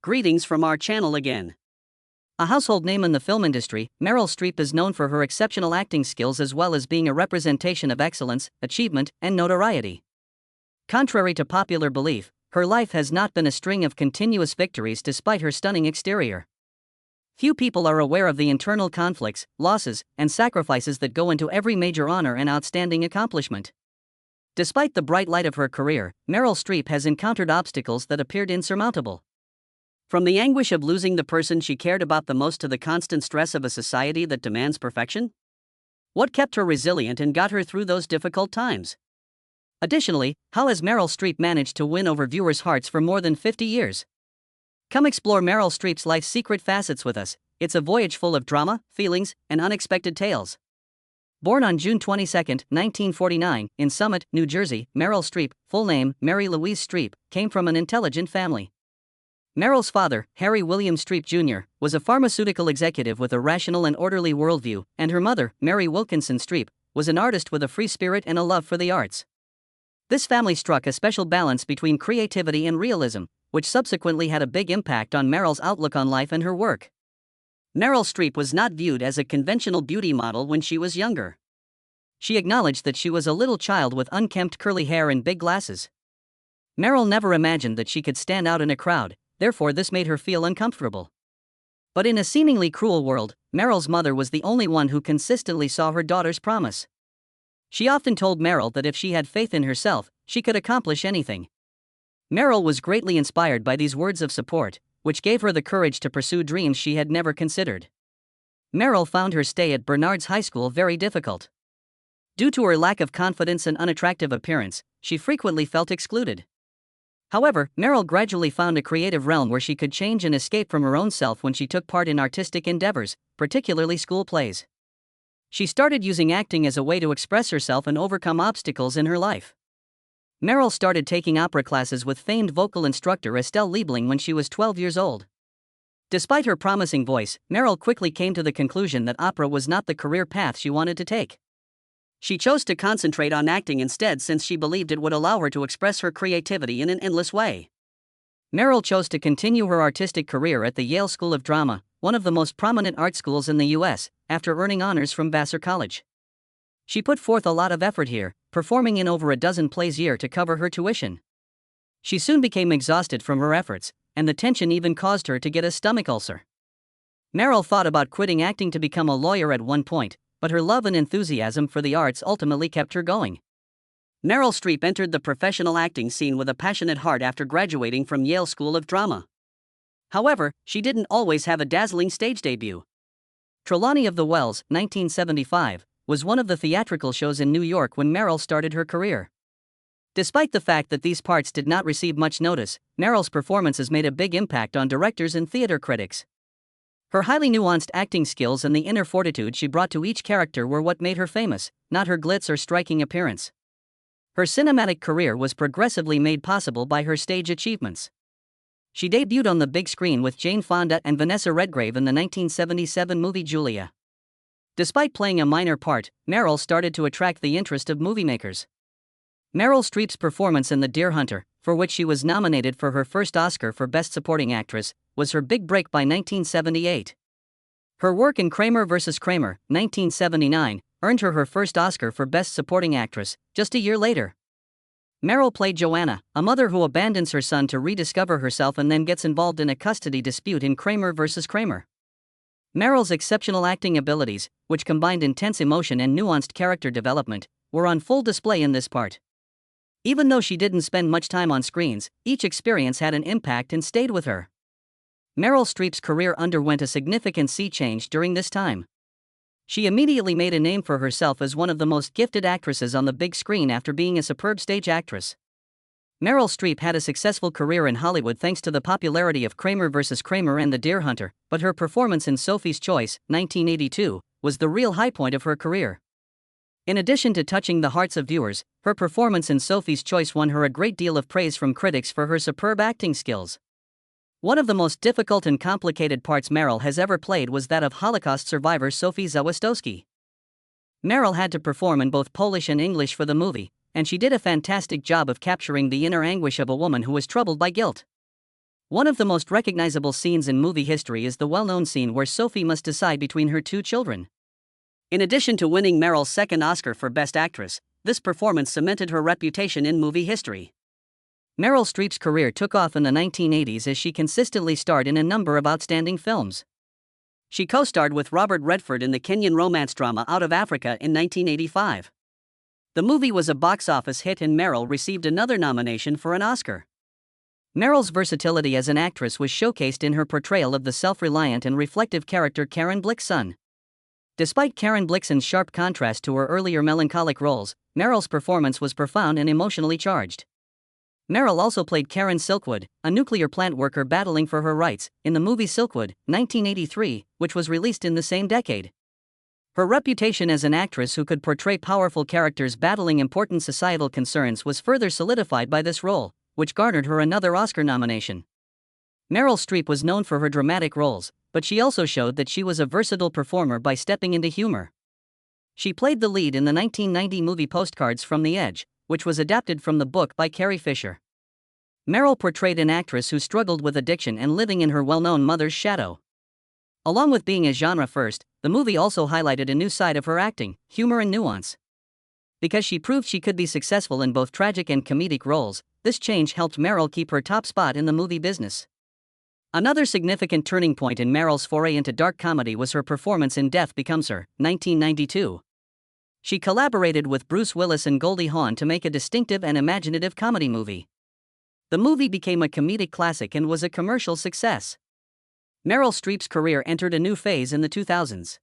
Greetings from our channel again. A household name in the film industry, Meryl Streep is known for her exceptional acting skills as well as being a representation of excellence, achievement, and notoriety. Contrary to popular belief, her life has not been a string of continuous victories despite her stunning exterior. Few people are aware of the internal conflicts, losses, and sacrifices that go into every major honor and outstanding accomplishment. Despite the bright light of her career, Meryl Streep has encountered obstacles that appeared insurmountable. From the anguish of losing the person she cared about the most to the constant stress of a society that demands perfection? What kept her resilient and got her through those difficult times? Additionally, how has Meryl Streep managed to win over viewers' hearts for more than 50 years? Come explore Meryl Streep's life's secret facets with us. It's a voyage full of drama, feelings, and unexpected tales. Born on June 22, 1949, in Summit, New Jersey, Meryl Streep, full name Mary Louise Streep, came from an intelligent family. Meryl's father, Harry William Streep Jr., was a pharmaceutical executive with a rational and orderly worldview, and her mother, Mary Wilkinson Streep, was an artist with a free spirit and a love for the arts. This family struck a special balance between creativity and realism, which subsequently had a big impact on Meryl's outlook on life and her work. Meryl Streep was not viewed as a conventional beauty model when she was younger. She acknowledged that she was a little child with unkempt curly hair and big glasses. Meryl never imagined that she could stand out in a crowd, therefore this made her feel uncomfortable. But in a seemingly cruel world, Meryl's mother was the only one who consistently saw her daughter's promise. She often told Meryl that if she had faith in herself, she could accomplish anything. Meryl was greatly inspired by these words of support, which gave her the courage to pursue dreams she had never considered. Meryl found her stay at Bernard's High School very difficult. Due to her lack of confidence and unattractive appearance, she frequently felt excluded. However, Meryl gradually found a creative realm where she could change and escape from her own self when she took part in artistic endeavors, particularly school plays. She started using acting as a way to express herself and overcome obstacles in her life. Meryl started taking opera classes with famed vocal instructor Estelle Liebling when she was 12 years old. Despite her promising voice, Meryl quickly came to the conclusion that opera was not the career path she wanted to take. She chose to concentrate on acting instead since she believed it would allow her to express her creativity in an endless way. Meryl chose to continue her artistic career at the Yale School of Drama, one of the most prominent art schools in the U.S., after earning honors from Vassar College. She put forth a lot of effort here, performing in over a dozen plays a year to cover her tuition. She soon became exhausted from her efforts, and the tension even caused her to get a stomach ulcer. Meryl thought about quitting acting to become a lawyer at one point, but her love and enthusiasm for the arts ultimately kept her going. Meryl Streep entered the professional acting scene with a passionate heart after graduating from Yale School of Drama. However, she didn't always have a dazzling stage debut. Trelawney of the Wells, 1975, was one of the theatrical shows in New York when Meryl started her career. Despite the fact that these parts did not receive much notice, Meryl's performances made a big impact on directors and theater critics. Her highly nuanced acting skills and the inner fortitude she brought to each character were what made her famous, not her glitz or striking appearance. Her cinematic career was progressively made possible by her stage achievements. She debuted on the big screen with Jane Fonda and Vanessa Redgrave in the 1977 movie Julia. Despite playing a minor part, Meryl started to attract the interest of movie makers. Meryl Streep's performance in The Deer Hunter, for which she was nominated for her first Oscar for Best Supporting Actress, was her big break by 1978. Her work in Kramer vs. Kramer, 1979, earned her her first Oscar for Best Supporting Actress, just a year later. Meryl played Joanna, a mother who abandons her son to rediscover herself and then gets involved in a custody dispute in Kramer vs. Kramer. Meryl's exceptional acting abilities, which combined intense emotion and nuanced character development, were on full display in this part. Even though she didn't spend much time on screens, each experience had an impact and stayed with her. Meryl Streep's career underwent a significant sea change during this time. She immediately made a name for herself as one of the most gifted actresses on the big screen after being a superb stage actress. Meryl Streep had a successful career in Hollywood thanks to the popularity of Kramer vs. Kramer and The Deer Hunter, but her performance in Sophie's Choice, 1982, was the real high point of her career. In addition to touching the hearts of viewers, her performance in Sophie's Choice won her a great deal of praise from critics for her superb acting skills. One of the most difficult and complicated parts Meryl has ever played was that of Holocaust survivor Sophie Zawistowski. Meryl had to perform in both Polish and English for the movie, and she did a fantastic job of capturing the inner anguish of a woman who was troubled by guilt. One of the most recognizable scenes in movie history is the well-known scene where Sophie must decide between her two children. In addition to winning Meryl's second Oscar for Best Actress, this performance cemented her reputation in movie history. Meryl Streep's career took off in the 1980s as she consistently starred in a number of outstanding films. She co-starred with Robert Redford in the Kenyan romance drama Out of Africa in 1985. The movie was a box office hit and Meryl received another nomination for an Oscar. Meryl's versatility as an actress was showcased in her portrayal of the self-reliant and reflective character Karen Blixen. Despite Karen Blixen's sharp contrast to her earlier melancholic roles, Meryl's performance was profound and emotionally charged. Meryl also played Karen Silkwood, a nuclear plant worker battling for her rights, in the movie Silkwood, 1983, which was released in the same decade. Her reputation as an actress who could portray powerful characters battling important societal concerns was further solidified by this role, which garnered her another Oscar nomination. Meryl Streep was known for her dramatic roles, but she also showed that she was a versatile performer by stepping into humor. She played the lead in the 1990 movie Postcards from the Edge, which was adapted from the book by Carrie Fisher. Meryl portrayed an actress who struggled with addiction and living in her well-known mother's shadow. Along with being a genre first, the movie also highlighted a new side of her acting, humor and nuance. Because she proved she could be successful in both tragic and comedic roles, this change helped Meryl keep her top spot in the movie business. Another significant turning point in Meryl's foray into dark comedy was her performance in Death Becomes Her, 1992. She collaborated with Bruce Willis and Goldie Hawn to make a distinctive and imaginative comedy movie. The movie became a comedic classic and was a commercial success. Meryl Streep's career entered a new phase in the 2000s.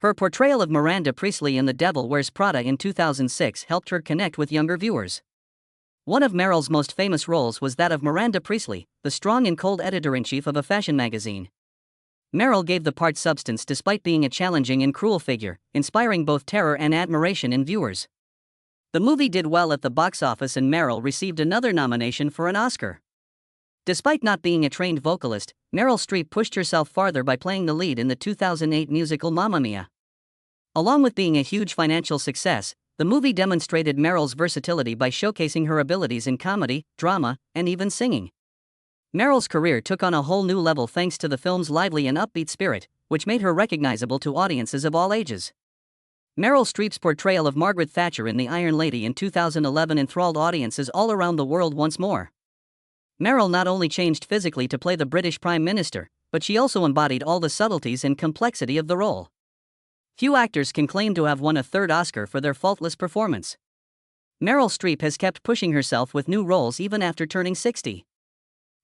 Her portrayal of Miranda Priestly in The Devil Wears Prada in 2006 helped her connect with younger viewers. One of Meryl's most famous roles was that of Miranda Priestly, the strong and cold editor-in-chief of a fashion magazine. Meryl gave the part substance despite being a challenging and cruel figure, inspiring both terror and admiration in viewers. The movie did well at the box office and Meryl received another nomination for an Oscar. Despite not being a trained vocalist, Meryl Streep pushed herself farther by playing the lead in the 2008 musical Mamma Mia. Along with being a huge financial success, the movie demonstrated Meryl's versatility by showcasing her abilities in comedy, drama, and even singing. Meryl's career took on a whole new level thanks to the film's lively and upbeat spirit, which made her recognizable to audiences of all ages. Meryl Streep's portrayal of Margaret Thatcher in The Iron Lady in 2011 enthralled audiences all around the world once more. Meryl not only changed physically to play the British Prime Minister, but she also embodied all the subtleties and complexity of the role. Few actors can claim to have won a third Oscar for their faultless performance. Meryl Streep has kept pushing herself with new roles even after turning 60.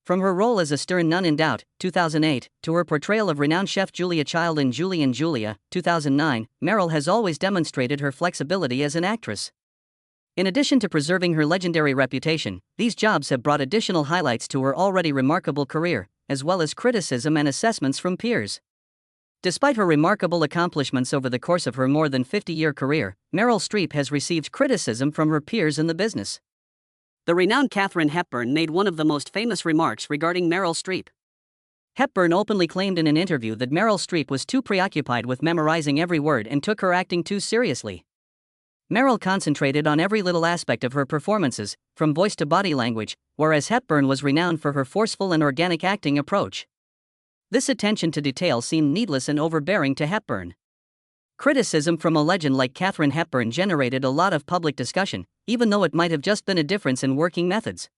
From her role as a stern nun in Doubt, 2008, to her portrayal of renowned chef Julia Child in Julie and Julia, 2009, Meryl has always demonstrated her flexibility as an actress. In addition to preserving her legendary reputation, these jobs have brought additional highlights to her already remarkable career, as well as criticism and assessments from peers. Despite her remarkable accomplishments over the course of her more than 50-year career, Meryl Streep has received criticism from her peers in the business. The renowned Katharine Hepburn made one of the most famous remarks regarding Meryl Streep. Hepburn openly claimed in an interview that Meryl Streep was too preoccupied with memorizing every word and took her acting too seriously. Meryl concentrated on every little aspect of her performances, from voice to body language, whereas Hepburn was renowned for her forceful and organic acting approach. This attention to detail seemed needless and overbearing to Hepburn. Criticism from a legend like Katharine Hepburn generated a lot of public discussion, even though it might have just been a difference in working methods.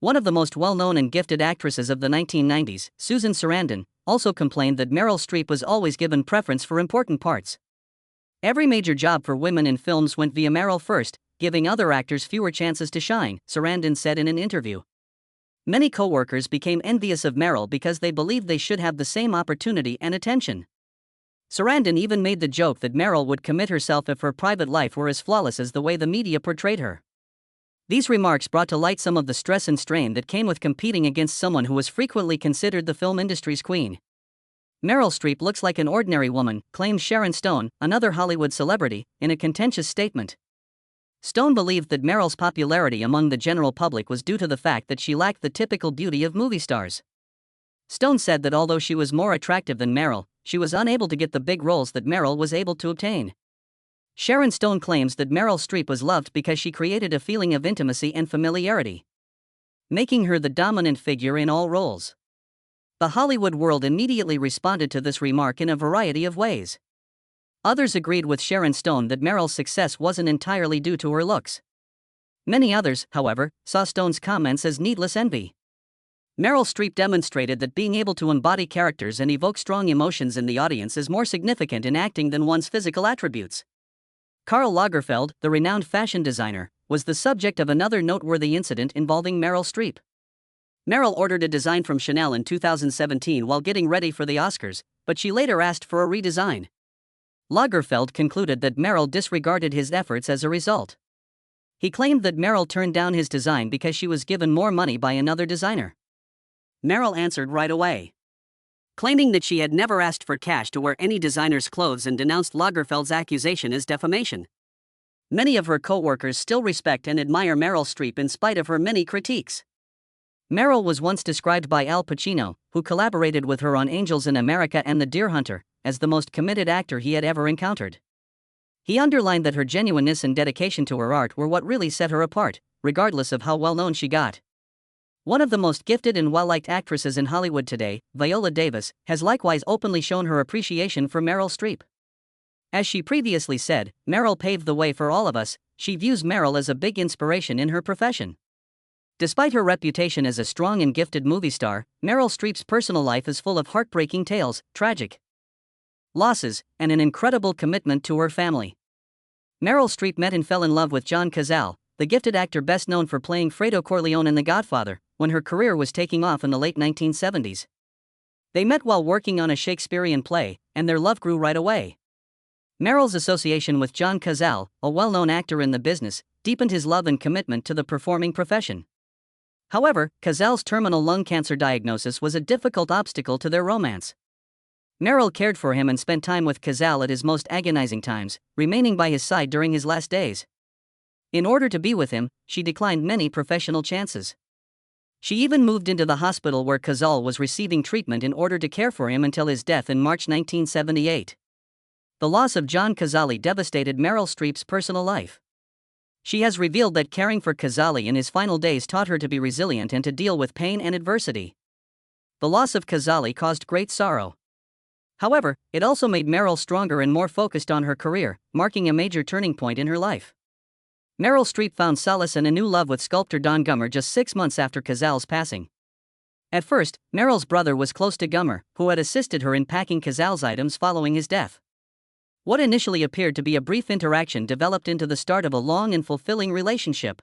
One of the most well-known and gifted actresses of the 1990s, Susan Sarandon, also complained that Meryl Streep was always given preference for important parts. Every major job for women in films went via Meryl first, giving other actors fewer chances to shine, Sarandon said in an interview. Many co-workers became envious of Meryl because they believed they should have the same opportunity and attention. Sarandon even made the joke that Meryl would commit herself if her private life were as flawless as the way the media portrayed her. These remarks brought to light some of the stress and strain that came with competing against someone who was frequently considered the film industry's queen. Meryl Streep looks like an ordinary woman, claimed Sharon Stone, another Hollywood celebrity, in a contentious statement. Stone believed that Meryl's popularity among the general public was due to the fact that she lacked the typical beauty of movie stars. Stone said that although she was more attractive than Meryl, she was unable to get the big roles that Meryl was able to obtain. Sharon Stone claims that Meryl Streep was loved because she created a feeling of intimacy and familiarity. making her the dominant figure in all roles. The Hollywood world immediately responded to this remark in a variety of ways. Others agreed with Sharon Stone that Meryl's success wasn't entirely due to her looks. Many others, however, saw Stone's comments as needless envy. Meryl Streep demonstrated that being able to embody characters and evoke strong emotions in the audience is more significant in acting than one's physical attributes. Karl Lagerfeld, the renowned fashion designer, was the subject of another noteworthy incident involving Meryl Streep. Meryl ordered a design from Chanel in 2017 while getting ready for the Oscars, but she later asked for a redesign. Lagerfeld concluded that Meryl disregarded his efforts as a result. He claimed that Meryl turned down his design because she was given more money by another designer. Meryl answered right away, claiming that she had never asked for cash to wear any designer's clothes and denounced Lagerfeld's accusation as defamation. Many of her co-workers still respect and admire Meryl Streep in spite of her many critiques. Meryl was once described by Al Pacino, who collaborated with her on Angels in America and The Deer Hunter, as the most committed actor he had ever encountered. He underlined that her genuineness and dedication to her art were what really set her apart, regardless of how well known she got. One of the most gifted and well-liked actresses in Hollywood today, Viola Davis, has likewise openly shown her appreciation for Meryl Streep. As she previously said, Meryl paved the way for all of us. She views Meryl as a big inspiration in her profession. Despite her reputation as a strong and gifted movie star, Meryl Streep's personal life is full of heartbreaking tales, tragic losses, and an incredible commitment to her family. Meryl Streep met and fell in love with John Cazale, the gifted actor best known for playing Fredo Corleone in The Godfather, when her career was taking off in the late 1970s. They met while working on a Shakespearean play, and their love grew right away. Meryl's association with John Cazale, a well-known actor in the business, deepened his love and commitment to the performing profession. However, Cazale's terminal lung cancer diagnosis was a difficult obstacle to their romance. Meryl cared for him and spent time with Cazale at his most agonizing times, remaining by his side during his last days. In order to be with him, she declined many professional chances. She even moved into the hospital where Cazale was receiving treatment in order to care for him until his death in March 1978. The loss of John Cazale devastated Meryl Streep's personal life. She has revealed that caring for Cazale in his final days taught her to be resilient and to deal with pain and adversity. The loss of Cazale caused great sorrow. However, it also made Meryl stronger and more focused on her career, marking a major turning point in her life. Meryl Streep found solace and a new love with sculptor Don Gummer just 6 months after Cazale's passing. At first, Meryl's brother was close to Gummer, who had assisted her in packing Cazale's items following his death. What initially appeared to be a brief interaction developed into the start of a long and fulfilling relationship.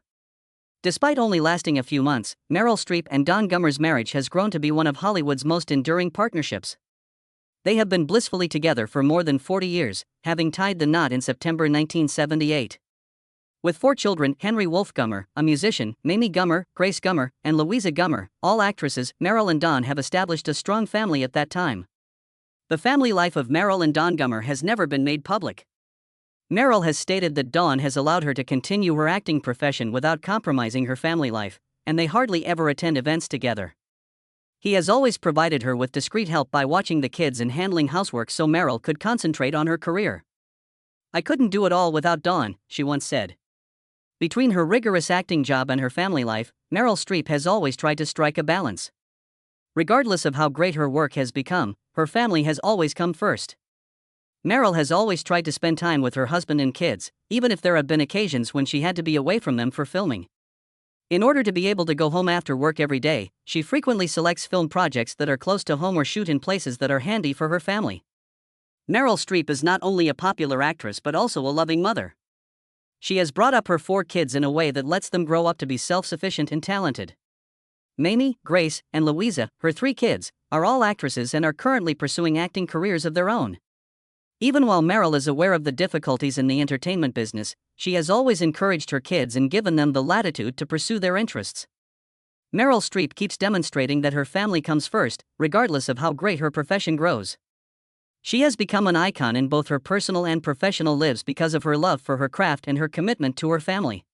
Despite only lasting a few months, Meryl Streep and Don Gummer's marriage has grown to be one of Hollywood's most enduring partnerships. They have been blissfully together for more than 40 years, having tied the knot in September 1978. With 4 children, Henry Wolf Gummer, a musician, Mamie Gummer, Grace Gummer, and Louisa Gummer, all actresses, Meryl and Don have established a strong family at that time. The family life of Meryl and Don Gummer has never been made public. Meryl has stated that Don has allowed her to continue her acting profession without compromising her family life, and they hardly ever attend events together. He has always provided her with discreet help by watching the kids and handling housework so Meryl could concentrate on her career. "I couldn't do it all without Don," she once said. Between her rigorous acting job and her family life, Meryl Streep has always tried to strike a balance. Regardless of how great her work has become, her family has always come first. Meryl has always tried to spend time with her husband and kids, even if there have been occasions when she had to be away from them for filming. In order to be able to go home after work every day, she frequently selects film projects that are close to home or shoot in places that are handy for her family. Meryl Streep is not only a popular actress but also a loving mother. She has brought up her 4 kids in a way that lets them grow up to be self-sufficient and talented. Mamie, Grace, and Louisa, her 3 kids, are all actresses and are currently pursuing acting careers of their own. Even while Meryl is aware of the difficulties in the entertainment business, she has always encouraged her kids and given them the latitude to pursue their interests. Meryl Streep keeps demonstrating that her family comes first, regardless of how great her profession grows. She has become an icon in both her personal and professional lives because of her love for her craft and her commitment to her family.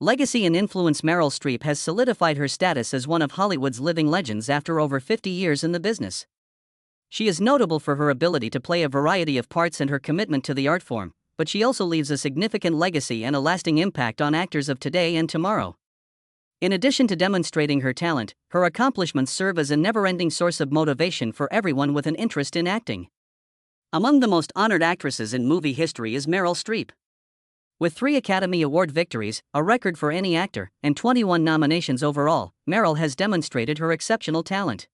Legacy and influence. Meryl Streep has solidified her status as one of Hollywood's living legends after over 50 years in the business. She is notable for her ability to play a variety of parts and her commitment to the art form, but she also leaves a significant legacy and a lasting impact on actors of today and tomorrow. In addition to demonstrating her talent, her accomplishments serve as a never-ending source of motivation for everyone with an interest in acting. Among the most honored actresses in movie history is Meryl Streep. With 3 Academy Award victories, a record for any actor, and 21 nominations overall, Meryl has demonstrated her exceptional talent.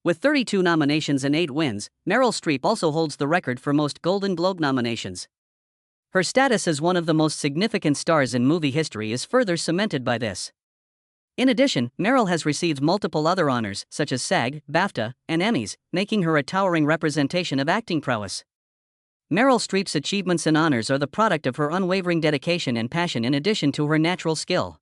With 32 nominations and 8 wins, Meryl Streep also holds the record for most Golden Globe nominations. Her status as one of the most significant stars in movie history is further cemented by this. In addition, Meryl has received multiple other honors, such as SAG, BAFTA, and Emmys, making her a towering representation of acting prowess. Meryl Streep's achievements and honors are the product of her unwavering dedication and passion in addition to her natural skill.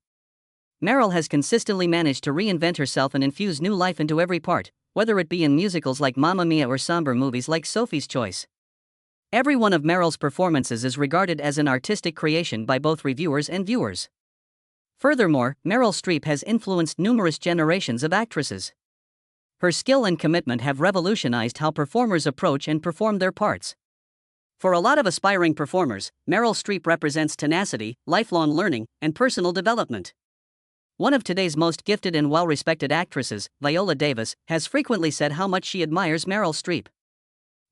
Meryl has consistently managed to reinvent herself and infuse new life into every part, whether it be in musicals like Mamma Mia or somber movies like Sophie's Choice. Every one of Meryl's performances is regarded as an artistic creation by both reviewers and viewers. Furthermore, Meryl Streep has influenced numerous generations of actresses. Her skill and commitment have revolutionized how performers approach and perform their parts. For a lot of aspiring performers, Meryl Streep represents tenacity, lifelong learning, and personal development. One of today's most gifted and well-respected actresses, Viola Davis, has frequently said how much she admires Meryl Streep.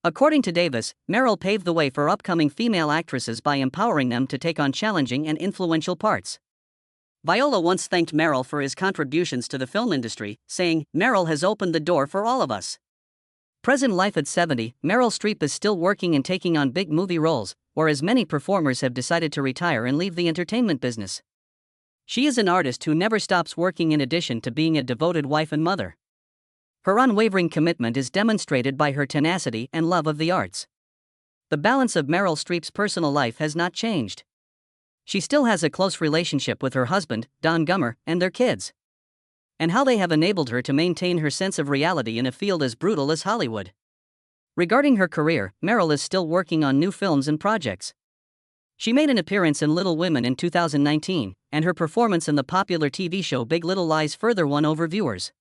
According to Davis, Meryl paved the way for upcoming female actresses by empowering them to take on challenging and influential parts. Viola once thanked Meryl for his contributions to the film industry, saying, "Meryl has opened the door for all of us." Present life at 70, Meryl Streep is still working and taking on big movie roles, whereas many performers have decided to retire and leave the entertainment business. She is an artist who never stops working in addition to being a devoted wife and mother. Her unwavering commitment is demonstrated by her tenacity and love of the arts. The balance of Meryl Streep's personal life has not changed. She still has a close relationship with her husband, Don Gummer, and their kids. And how they have enabled her to maintain her sense of reality in a field as brutal as Hollywood. Regarding her career, Meryl is still working on new films and projects. She made an appearance in Little Women in 2019, and her performance in the popular TV show Big Little Lies further won over viewers.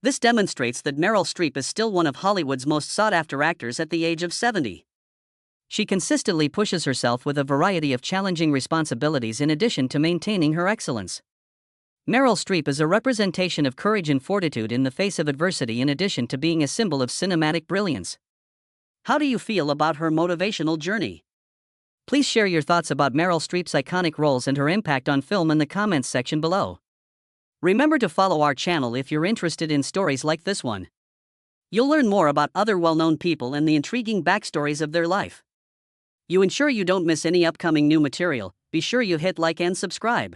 This demonstrates that Meryl Streep is still one of Hollywood's most sought-after actors at the age of 70. She consistently pushes herself with a variety of challenging responsibilities in addition to maintaining her excellence. Meryl Streep is a representation of courage and fortitude in the face of adversity in addition to being a symbol of cinematic brilliance. How do you feel about her motivational journey? Please share your thoughts about Meryl Streep's iconic roles and her impact on film in the comments section below. Remember to follow our channel if you're interested in stories like this one. You'll learn more about other well-known people and the intriguing backstories of their life. You ensure you don't miss any upcoming new material. Be sure you hit like and subscribe.